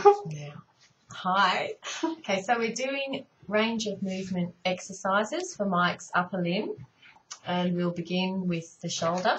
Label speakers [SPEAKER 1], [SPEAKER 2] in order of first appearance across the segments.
[SPEAKER 1] Now, hi. Okay, so we're doing range of movement exercises for Mike's upper limb, and we'll begin with the shoulder.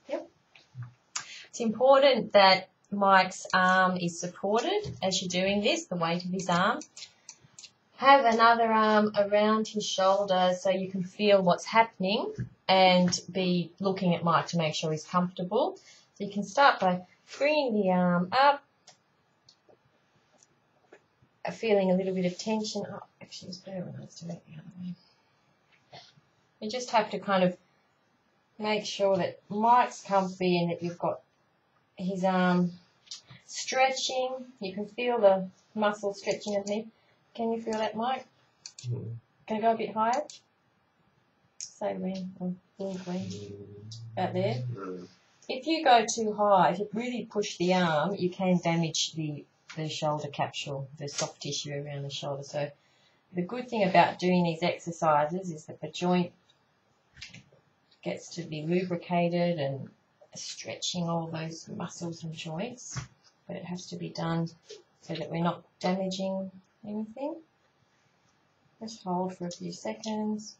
[SPEAKER 1] Yep. It's important that Mike's arm is supported as you're doing this, the weight of his arm. Have another arm around his shoulder so you can feel what's happening and be looking at Mike to make sure he's comfortable. So you can start by bringing the arm up, feeling a little bit of tension. Oh, actually, it's better when I was doing it the other way. You just have to kind of make sure that Mike's comfy and that you've got his arm stretching. You can feel the muscle stretching underneath. Can you feel that, Mike? Can I go a bit higher? Say when, or when. About there. If you go too high, if you really push the arm, you can damage the shoulder capsule, the soft tissue around the shoulder. So the good thing about doing these exercises is that the joint gets to be lubricated and stretching all those muscles and joints, but it has to be done so that we're not damaging anything. Just hold for a few seconds.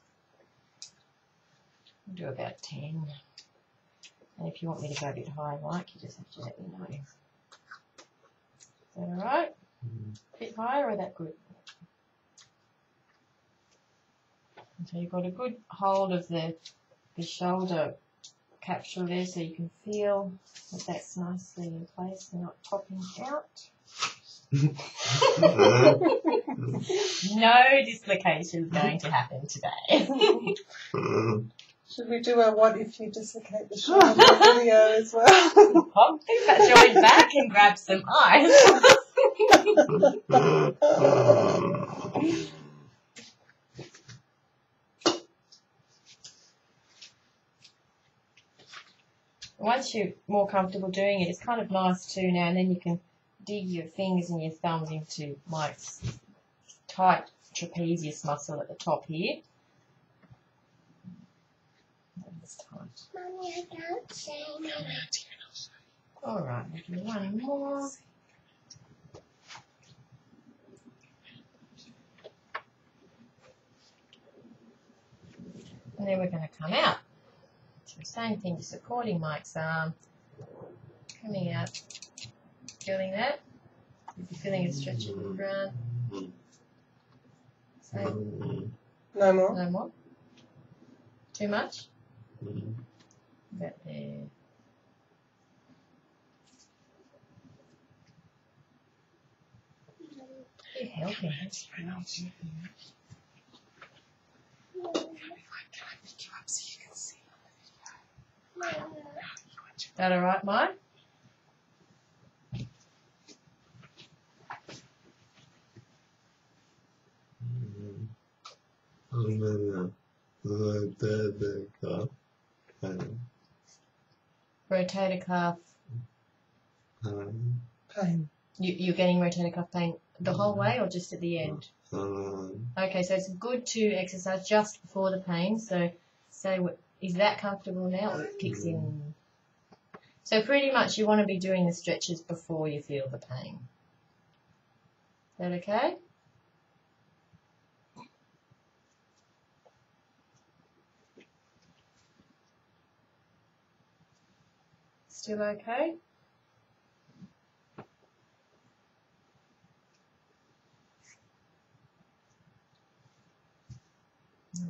[SPEAKER 1] I'll do about 10. And if you want me to go a bit higher, Mike, you just have to let me know. Is that all right? A bit higher, or that good? And so you've got a good hold of the shoulder capsule there, so you can feel that that's nicely in place and not popping out. No dislocation is going to happen today.
[SPEAKER 2] Should we do a what if you dislocate the shoulder video as well?
[SPEAKER 1] Pop that joint back and grab some ice. Once you're more comfortable doing it, it's kind of nice too now, and then you can dig your fingers and your thumbs into Mike's tight trapezius muscle at the top here.
[SPEAKER 3] Mommy, I can't say no.
[SPEAKER 1] All right, we'll do one more. And then we're going to come out. So same thing, you're supporting Mike's arm, coming out, feeling that. If you're feeling a stretch in the front. Same.
[SPEAKER 2] No more?
[SPEAKER 1] No more? Too much? About there. You're helping. That all right, Mike? Rotator cuff.
[SPEAKER 2] Pain.
[SPEAKER 1] You're getting rotator cuff pain the whole way or just at the end? Okay, so it's good to exercise just before the pain. So is that comfortable now, or it kicks in? So pretty much you want to be doing the stretches before you feel the pain. Is that okay? Still okay?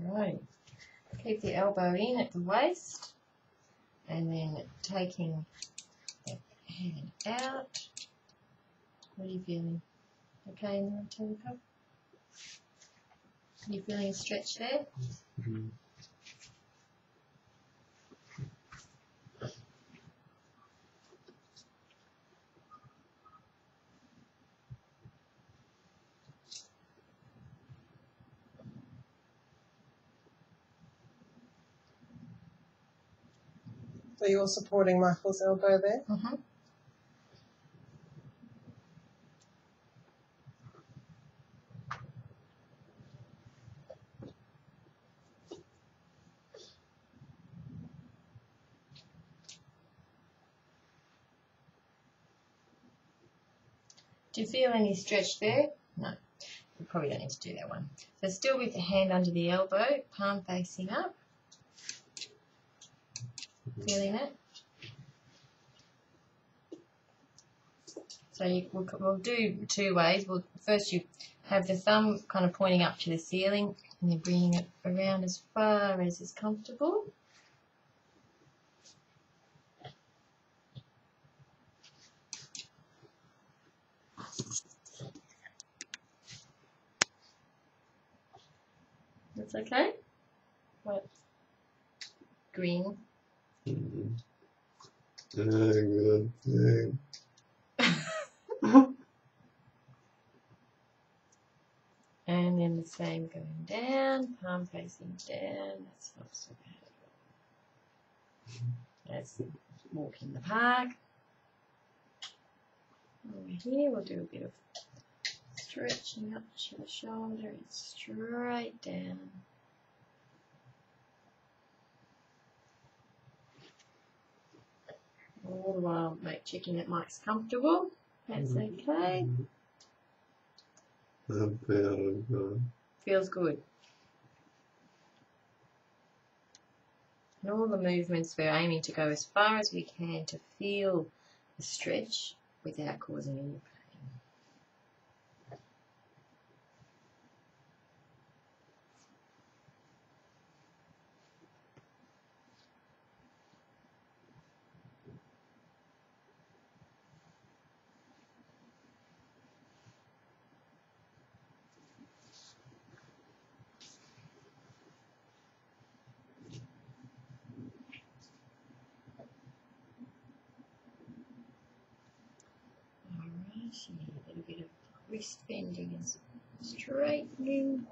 [SPEAKER 1] Alright. Keep the elbow in at the waist and then taking the hand out. What are you feeling? Okay in the rotator cuff? You feeling a stretch there?
[SPEAKER 2] So you're supporting Michael's elbow there?
[SPEAKER 1] Mm-hmm. Do you feel any stretch there? No. We probably don't need to do that one. So still with the hand under the elbow, palm facing up. Feeling it? So we'll do two ways. First you have the thumb kind of pointing up to the ceiling and then bringing it around as far as is comfortable. That's okay? What? Green.
[SPEAKER 3] Good thing.
[SPEAKER 1] And then the same going down, palm facing down. That's not so bad. Let's walk in the park. Over here, we'll do a bit of stretching up to the shoulder and straight down. All the while checking that Mike's comfortable. That's okay.
[SPEAKER 3] That feels good.
[SPEAKER 1] Feels good. And all the movements we're aiming to go as far as we can to feel the stretch without causing any pain. A little bit of wrist bending and straightening.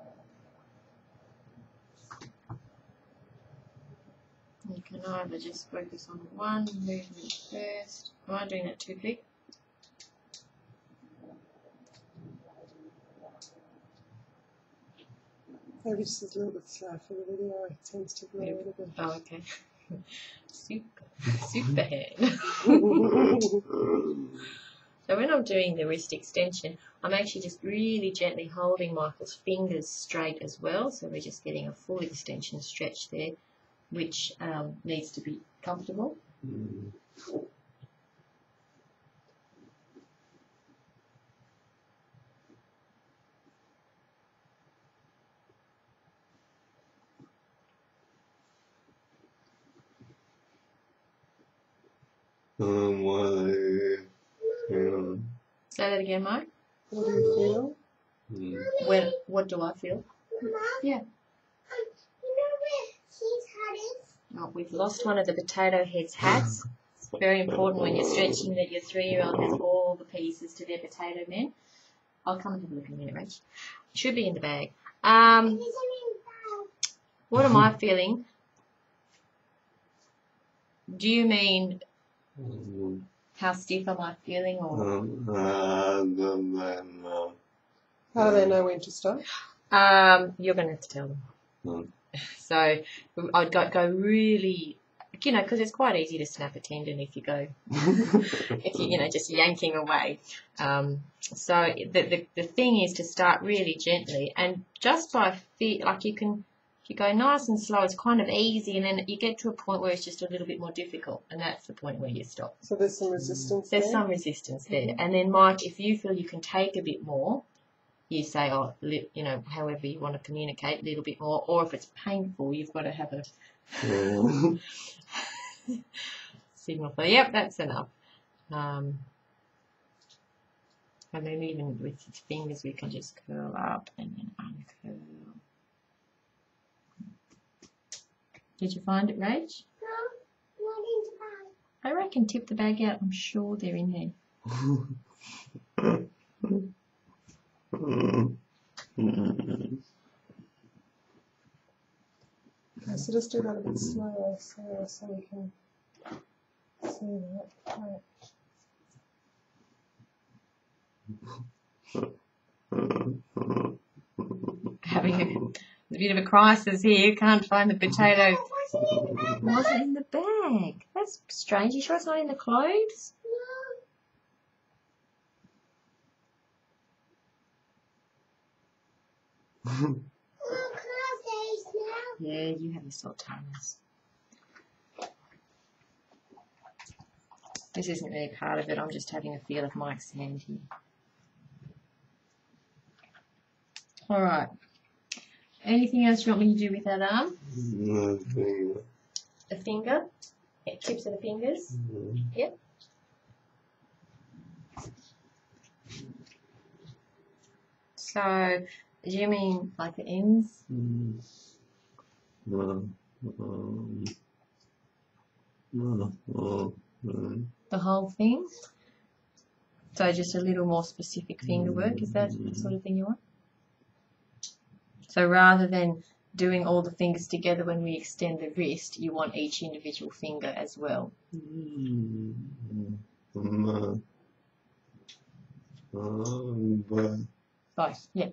[SPEAKER 1] You can either just focus on one movement first. Am I doing that too big?
[SPEAKER 2] Maybe just a little bit slow for the video. It tends to grow a little bit.
[SPEAKER 1] Oh, okay. Super hand. So when I'm doing the wrist extension, I'm actually just really gently holding Michael's fingers straight as well. So we're just getting a full extension stretch there, which needs to be comfortable. Say that again, Mike.
[SPEAKER 2] What do you feel?
[SPEAKER 1] What do I feel? Yeah.
[SPEAKER 4] You know where his hat is?
[SPEAKER 1] Oh, we've lost one of the potato head's hats. It's very important when you're stretching that your 3-year-old has all the pieces to their potato men. I'll come and have a look in a minute, Rach. It should be in the bag. What am I feeling? Do you mean how stiff am I feeling? Or
[SPEAKER 2] How do they know when to stop?
[SPEAKER 1] you're going to have to tell them. So I'd go really, because it's quite easy to snap a tendon if you go, if you, just yanking away. So the thing is to start really gently, and just by feel, like if you go nice and slow, it's kind of easy, and then you get to a point where it's just a little bit more difficult, and that's the point where you stop.
[SPEAKER 2] So there's some resistance
[SPEAKER 1] There's
[SPEAKER 2] there?
[SPEAKER 1] some resistance there. And then, Mike, if you feel you can take a bit more, you say, however you want to communicate, a little bit more. Or if it's painful, you've got to have a signal for, yep, that's enough. And then even with its fingers, we can just curl up and then uncurl. Did you find it, Rach?
[SPEAKER 4] No, not in the bag.
[SPEAKER 1] I reckon tip the bag out. I'm sure they're in there.
[SPEAKER 2] Okay, so just do that a bit slower so we can see that.
[SPEAKER 1] Having a bit of a crisis here. Can't find the potato.
[SPEAKER 4] It wasn't in the bag.
[SPEAKER 1] It wasn't in the bag. That's strange. You sure it's not in the clothes?
[SPEAKER 4] Oh, class days now.
[SPEAKER 1] Yeah, you have your sultanas. This isn't really part of it. I'm just having a feel of Mike's hand here. All right. Anything else you want me to do with that arm?
[SPEAKER 3] Nothing.
[SPEAKER 1] The finger? Yeah, tips of the fingers? Yep. So, do you mean like the ends? The whole thing? So just a little more specific finger work, is that the sort of thing you want? So rather than doing all the fingers together when we extend the wrist, you want each individual finger as well. Both, yeah.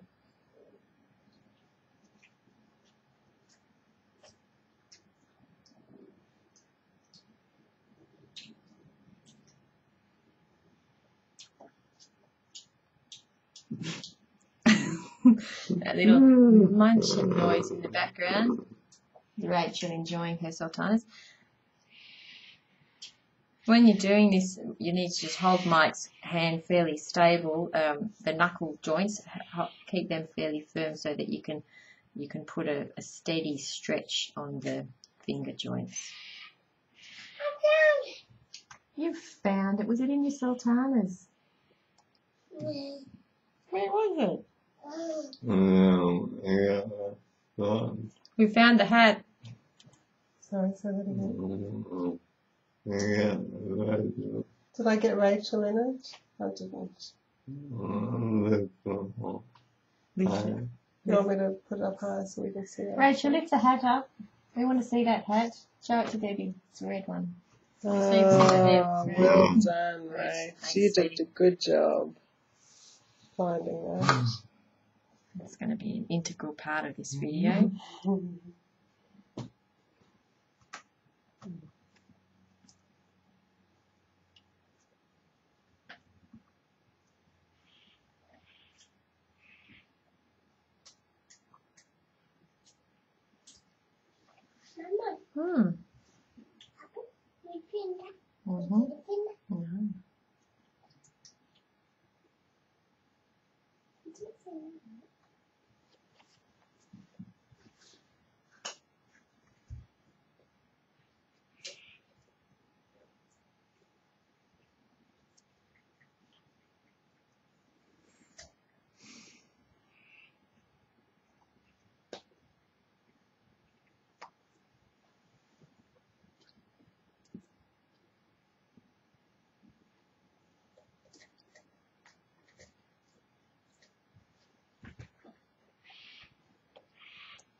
[SPEAKER 1] That little munching noise in the background. Rachel enjoying her sultanas. When you're doing this, you need to just hold Mike's hand fairly stable. The knuckle joints, keep them fairly firm so that you can put a steady stretch on the finger joints.
[SPEAKER 4] I
[SPEAKER 1] You found it. Was it in your sultanas?
[SPEAKER 4] found it.
[SPEAKER 1] Where was it?
[SPEAKER 4] Oh.
[SPEAKER 1] We found the hat.
[SPEAKER 2] Sorry, say that again. Did I get Rachel in it? I didn't. You want me to put it up higher so we can see it?
[SPEAKER 1] Rachel, lift the hat up. We want to see that hat. Show it to Debbie. It's a red one.
[SPEAKER 2] Oh, well done, Rach. You did a good job finding that.
[SPEAKER 1] It's going to be an integral part of this video.
[SPEAKER 4] Mama,
[SPEAKER 1] Hmm.
[SPEAKER 4] you pin that.
[SPEAKER 1] Mm-hmm.
[SPEAKER 4] You pin that.
[SPEAKER 1] Mm-hmm.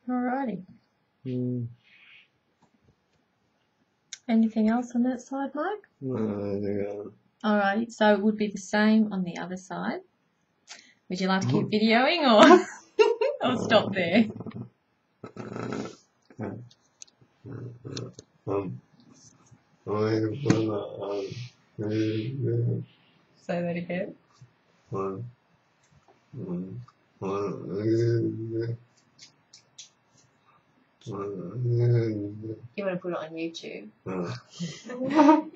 [SPEAKER 1] Alrighty. Anything else on that side, Mike? Alrighty, so it would be the same on the other side. Would you like to keep videoing or I'll stop there? Say that again. You want to put it on YouTube?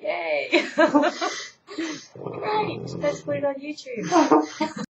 [SPEAKER 1] Yay! Great, let's put it on YouTube.